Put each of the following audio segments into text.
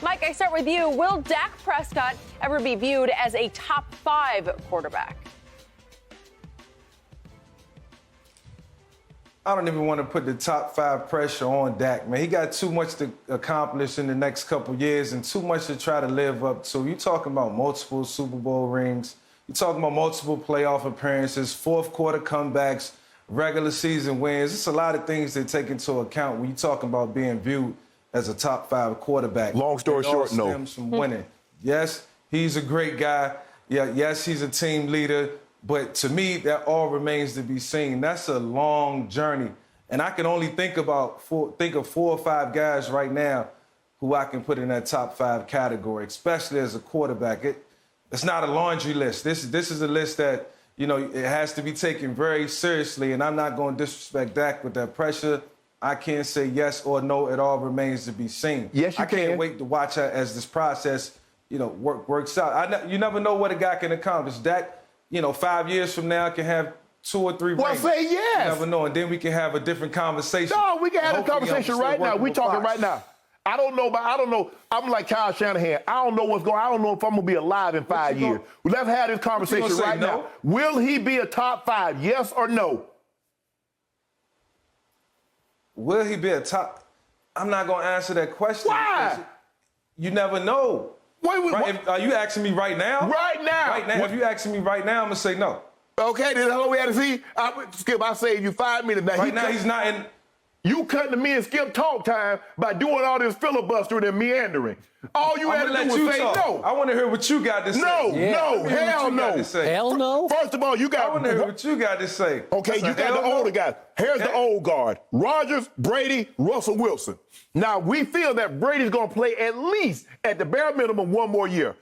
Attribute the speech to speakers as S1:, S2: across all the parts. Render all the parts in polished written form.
S1: Mike, I start with you. Will Dak Prescott ever be viewed as a top 5 quarterback?
S2: I don't even want to put the top 5 pressure on Dak, man. He got too much to accomplish in the next couple years and too much to try to live up to. You're talking about multiple Super Bowl rings. You're talking about multiple playoff appearances, fourth quarter comebacks, regular season wins. It's a lot of things that take into account when you're talking about being viewed as a top 5 quarterback.
S3: Long story short, no.
S2: It all stems from winning. Yes, he's a great guy. Yeah, yes, he's a team leader. But to me, that all remains to be seen. That's a long journey. And I can only think of 4 or 5 guys right now who I can put in that top 5 category, especially as a quarterback. It's not a laundry list. This is a list that, you know, it has to be taken very seriously. And I'm not going to disrespect Dak with that pressure. I can't say yes or no. It all remains to be seen.
S3: Yes, you can.
S2: I can't wait to watch as this process, you know, works out. You never know what a guy can accomplish. Dak, you know, 5 years from now can have 2 or 3 rings.
S3: Well, say yes.
S2: You never know, and then we can have a different conversation.
S3: No, we can have a conversation right now. We talking right now. I don't know. I'm like Kyle Shanahan. I don't know what's going on. I don't know if I'm going to be alive in 5 years. Let's have this conversation right now. Will he be a top 5, yes or no?
S2: Will he be a top? I'm not going to answer that question.
S3: Why?
S2: You never know.
S3: Wait.
S2: Are you asking me right now?
S3: Right now.
S2: Right now. If you asking me right now, I'm going to say no.
S3: Okay, then all we had to see. Skip, I saved you 5 minutes. Now,
S2: right now, he's not in.
S3: You cutting to me and Skip talk time by doing all this filibustering and meandering. All you had to do was say no.
S2: I want to hear what you got to say.
S3: No, hell no.
S4: Hell no?
S3: First of all,
S2: I want to hear what you got to say.
S3: Okay, you got the older guys. Here's the old guard. Rodgers, Brady, Russell Wilson. Now, we feel that Brady's going to play at least, at the bare minimum, 1 more year.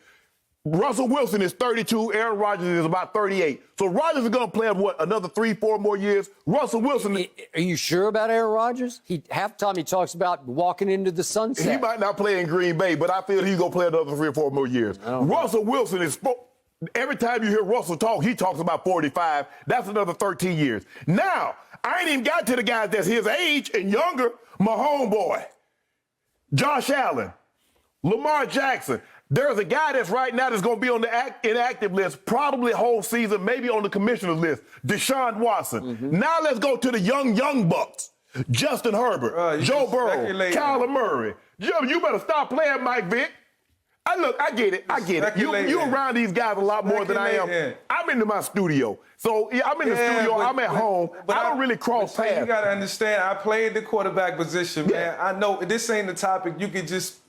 S3: Russell Wilson is 32. Aaron Rodgers is about 38. So Rodgers is going to play, another 3-4 more years? Russell Wilson...
S4: Are you sure about Aaron Rodgers? Half the time he talks about walking into the sunset.
S3: He might not play in Green Bay, but I feel he's going to play another 3 or 4 more years. Russell Wilson is... Every time you hear Russell talk, he talks about 45. That's another 13 years. Now, I ain't even got to the guys that's his age and younger. My homeboy, Josh Allen, Lamar Jackson. There's a guy that's right now that's going to be on the inactive list, probably whole season, maybe on the commissioner's list, Deshaun Watson. Now let's go to the young bucks. Justin Herbert, Joe Burrow, Kyler Murray. You better stop playing, Mike Vick. I get it. You around these guys a lot more than I am. I'm into my studio. So I'm in the studio, I'm at home. I don't really cross paths.
S2: You got to understand, I played the quarterback position, man. I know this ain't the topic you could just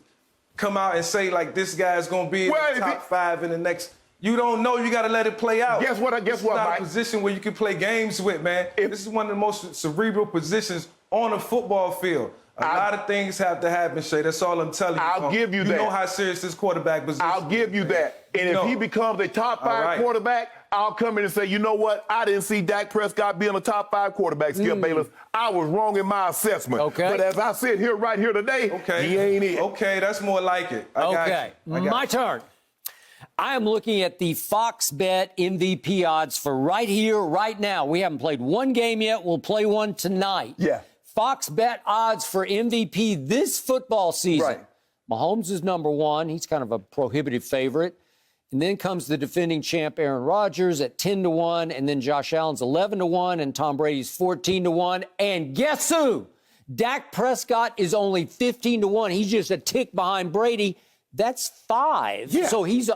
S2: come out and say, like, this guy's going to be in the top 5 in the next. You don't know. You got to let it play out.
S3: Guess what, Mike?
S2: It's not a position where you can play games with, man. This is one of the most cerebral positions on a football field. A lot of things have to happen, Shay. That's all I'm telling you.
S3: I'll give you that.
S2: You know how serious this quarterback position is.
S3: I'll give you that. And if he becomes a top 5 quarterback, I'll come in and say, you know what? I didn't see Dak Prescott being a top 5 quarterback, Skip Bayless. I was wrong in my assessment.
S4: Okay.
S3: But as I sit here right here today, he ain't it.
S2: Okay, that's more like it.
S4: My turn. I am looking at the Fox Bet MVP odds for right here, right now. We haven't played one game yet. We'll play one tonight.
S3: Yeah.
S4: Fox Bet odds for MVP this football season.
S3: Right.
S4: Mahomes is number 1. He's kind of a prohibitive favorite. And then comes the defending champ Aaron Rodgers at 10-1, and then Josh Allen's 11-1, and Tom Brady's 14-1. And guess who? Dak Prescott is only 15-1. He's just a tick behind Brady. That's 5. Yeah. So he's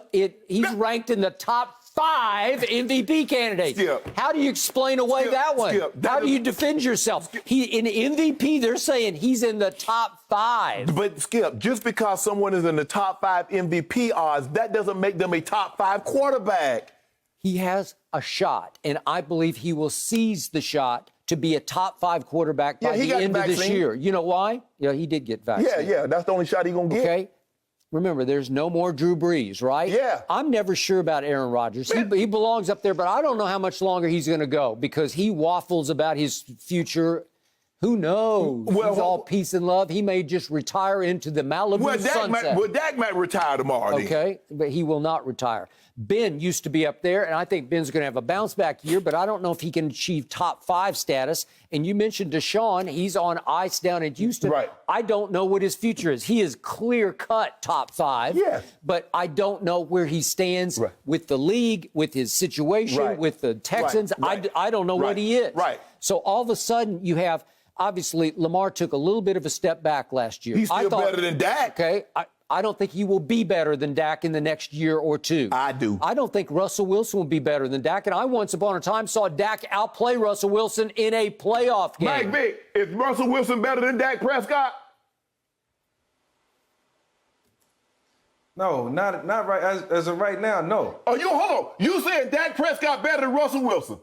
S4: ranked in the top 5 MVP candidates.
S3: Skip.
S4: How do you explain away that one? How do you defend yourself? In MVP, they're saying he's in the top 5.
S3: But, Skip, just because someone is in the top 5 MVP odds, that doesn't make them a top 5 quarterback.
S4: He has a shot, and I believe he will seize the shot to be a top 5 quarterback by the end of this year. You know why? Yeah, he did get vaccinated.
S3: Yeah, that's the only shot he's going to get.
S4: Okay. Remember, there's no more Drew Brees, right?
S3: Yeah.
S4: I'm never sure about Aaron Rodgers. He belongs up there, but I don't know how much longer he's going to go because he waffles about his future. Who knows?
S3: Well,
S4: He's all peace and love. He may just retire into the Malibu sunset.
S3: Dak might retire tomorrow.
S4: Okay, but he will not retire. Ben used to be up there, and I think Ben's going to have a bounce-back year, but I don't know if he can achieve top-5 status. And you mentioned Deshaun. He's on ice down in Houston.
S3: Right.
S4: I don't know what his future is. He is clear-cut top-5,
S3: yes.
S4: but I don't know where he stands with the league, with his situation, with the Texans. I don't know what he is.
S3: Right.
S4: So all of a sudden you have, obviously, Lamar took a little bit of a step back last year.
S3: He's still better than Dak.
S4: Okay, I don't think he will be better than Dak in the next year or two.
S3: I do.
S4: I don't think Russell Wilson will be better than Dak. And I once upon a time saw Dak outplay Russell Wilson in a playoff game.
S3: Mike Vick, is Russell Wilson better than Dak Prescott?
S2: No, not right as of right now. No.
S3: Oh, hold on. You said Dak Prescott better than Russell Wilson?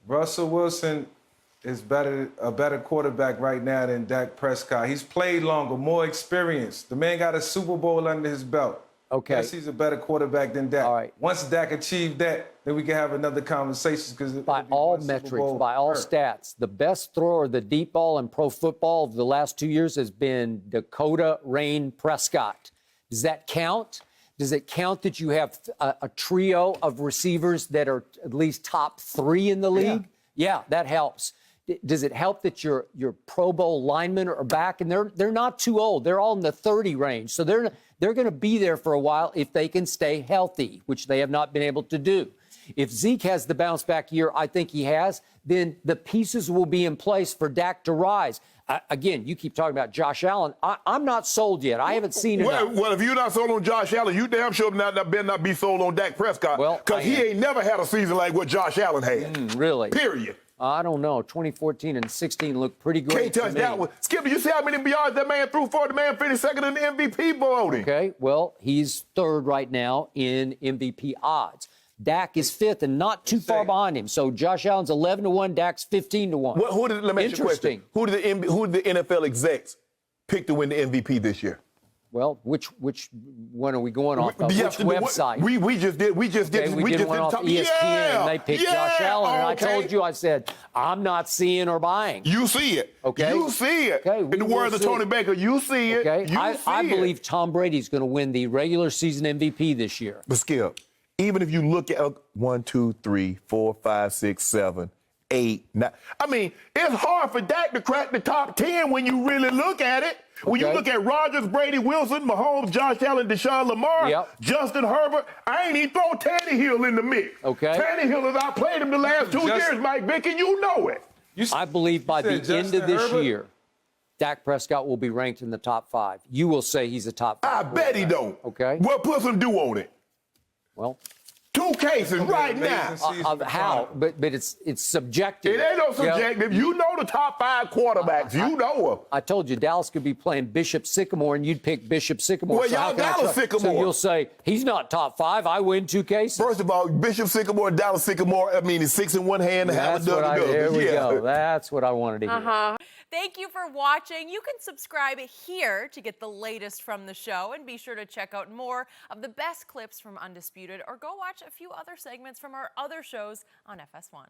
S2: Russell Wilson is a better quarterback right now than Dak Prescott. He's played longer, more experienced. The man got a Super Bowl under his belt.
S4: Okay.
S2: Yes, he's a better quarterback than Dak.
S4: All right.
S2: Once Dak achieved that, then we can have another conversation. Because
S4: by all metrics, by all stats, the best thrower of the deep ball in pro football of the last 2 years has been Dakota Rain Prescott. Does that count? Does it count that you have a trio of receivers that are at least top 3 in the league? Yeah, that helps. Does it help that your Pro Bowl linemen are back and they're not too old? They're all in the 30 range, so they're going to be there for a while if they can stay healthy, which they have not been able to do. If Zeke has the bounce back year I think he has, then the pieces will be in place for Dak to rise. Again, you keep talking about Josh Allen. I'm not sold yet. I haven't seen it.
S3: Well, if you're not sold on Josh Allen, you damn sure better not be sold on Dak Prescott.
S4: Well,
S3: because he ain't never had a season like what Josh Allen had.
S4: Really?
S3: Period.
S4: I don't know. 2014 and 16 looked pretty great.
S3: Can't touch that one. Skip, did you see how many yards that man threw for? The man finished second in the MVP voting.
S4: Okay, well, he's third right now in MVP odds. Dak is fifth and not too far behind him. So Josh Allen's 11-1, Dak's 15-1.
S3: Let me ask you a question. Who did the NFL execs pick to win the MVP this year?
S4: Well, which one are we going off of? Which website?
S3: We just did. We just did
S4: one off ESPN, and they picked Josh Allen. And I told you, I said, I'm not seeing or buying.
S3: You see it. Okay. You see it.
S4: Okay.
S3: In the words of Tony Baker, you see it.
S4: Okay. I
S3: see
S4: believe Tom Brady's going to win the regular season MVP this year.
S3: But Skip, even if you look at 1, 2, 3, 4, 5, 6, 7, 8, 9. I mean, it's hard for Dak to crack the top 10 when you really look at it. When you look at Rodgers, Brady, Wilson, Mahomes, Josh Allen, Deshaun Lamar, Justin Herbert, I ain't even throw Tannehill in the mix.
S4: Okay.
S3: Tannehill has outplayed him the last 2 years, Mike Vick, and you know it.
S4: I believe by the end of this year, Dak Prescott will be ranked in the top 5. You will say he's a top 5.
S3: I bet he don't.
S4: Okay.
S3: Well, put some do on it.
S4: Well,
S3: 2 cases right now.
S4: How? But it's subjective.
S3: It ain't no subjective.
S4: Yeah.
S3: You know the top 5 quarterbacks. You know them.
S4: I told you Dallas could be playing Bishop Sycamore, and you'd pick Bishop Sycamore.
S3: Well, y'all Dallas Sycamore.
S4: So you'll say, he's not top 5. I win 2 cases.
S3: First of all, Bishop Sycamore and Dallas Sycamore, I mean, it's 6 in one hand and half a dozen.
S4: There we go. That's what I wanted to hear.
S1: Thank you for watching. You can subscribe here to get the latest from the show, and be sure to check out more of the best clips from Undisputed, or go watch a few other segments from our other shows on FS1.